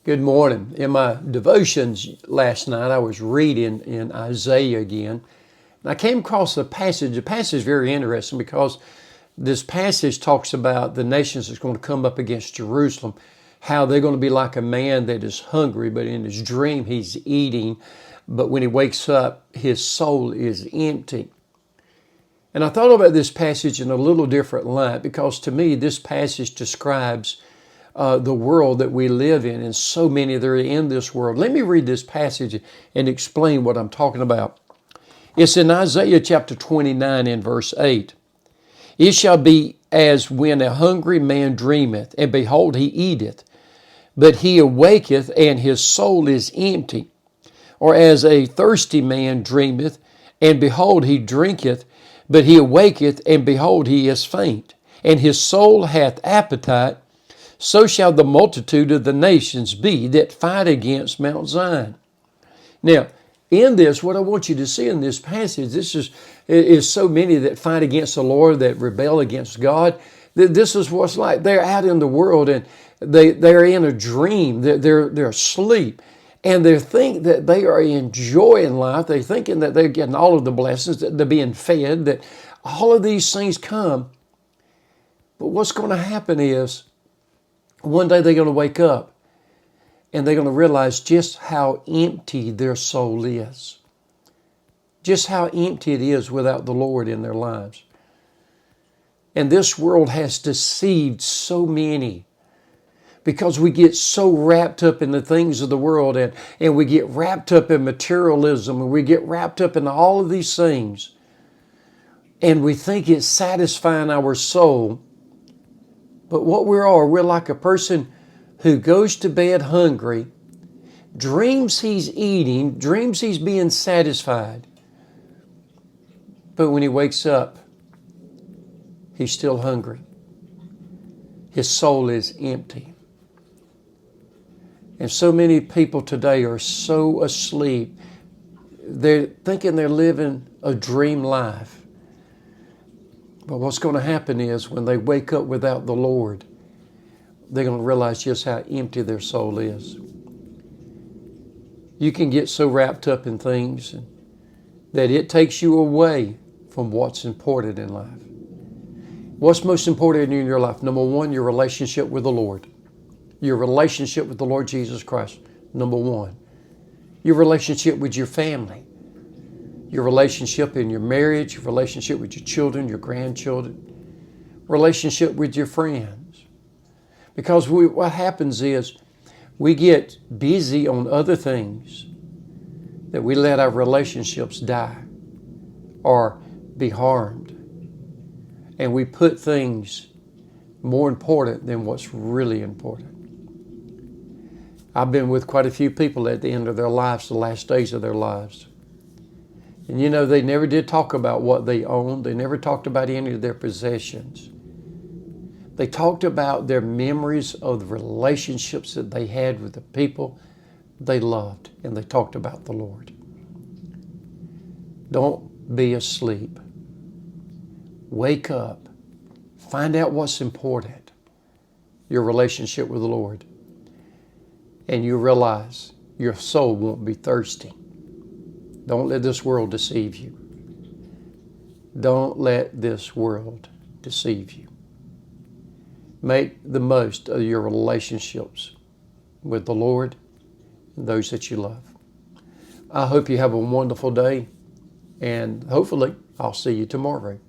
Good morning. In my devotions last night, I was reading in Isaiah again. And I came across a passage. The passage is very interesting because this passage talks about the nations that's going to come up against Jerusalem, how they're going to be like a man that is hungry, but in his dream he's eating, but when he wakes up, his soul is empty. And I thought about this passage in a little different light because to me, this passage describes the world that we live in, and so many that are in this world. Let me read this passage and explain what I'm talking about. It's in Isaiah chapter 29 and verse 8. It shall be as when a hungry man dreameth, and behold, he eateth, but he awaketh, and his soul is empty. Or as a thirsty man dreameth, and behold, he drinketh, but he awaketh, and behold, he is faint, and his soul hath appetite. So shall the multitude of the nations be that fight against Mount Zion. Now, in this, what I want you to see in this passage, this is so many that fight against the Lord, that rebel against God. This is what's like. They're out in the world and they're in a dream. They're asleep. And they think that they are enjoying life. They're thinking that they're getting all of the blessings, that they're being fed, that all of these things come. But what's going to happen is, one day they're going to wake up and they're going to realize just how empty their soul is. Just how empty it is without the Lord in their lives. And this world has deceived so many because we get so wrapped up in the things of the world and we get wrapped up in materialism and we get wrapped up in all of these things. And we think it's satisfying our soul. But what we're like a person who goes to bed hungry, dreams he's eating, dreams he's being satisfied. But when he wakes up, he's still hungry. His soul is empty. And so many people today are so asleep. They're thinking they're living a dream life. But what's going to happen is when they wake up without the Lord, they're going to realize just how empty their soul is. You can get so wrapped up in things that it takes you away from what's important in life. What's most important in your life? Number one, your relationship with the Lord. Your relationship with the Lord Jesus Christ, number one. Your relationship with your family. Your relationship in your marriage, your relationship with your children, your grandchildren, relationship with your friends. Because what happens is we get busy on other things that we let our relationships die or be harmed. And we put things more important than what's really important. I've been with quite a few people at the end of their lives, the last days of their lives. And you know, they never did talk about what they owned. They never talked about any of their possessions. They talked about their memories of the relationships that they had with the people they loved. And they talked about the Lord. Don't be asleep. Wake up. Find out what's important. Your relationship with the Lord. And you realize your soul won't be thirsty. Don't let this world deceive you. Don't let this world deceive you. Make the most of your relationships with the Lord and those that you love. I hope you have a wonderful day, and hopefully I'll see you tomorrow.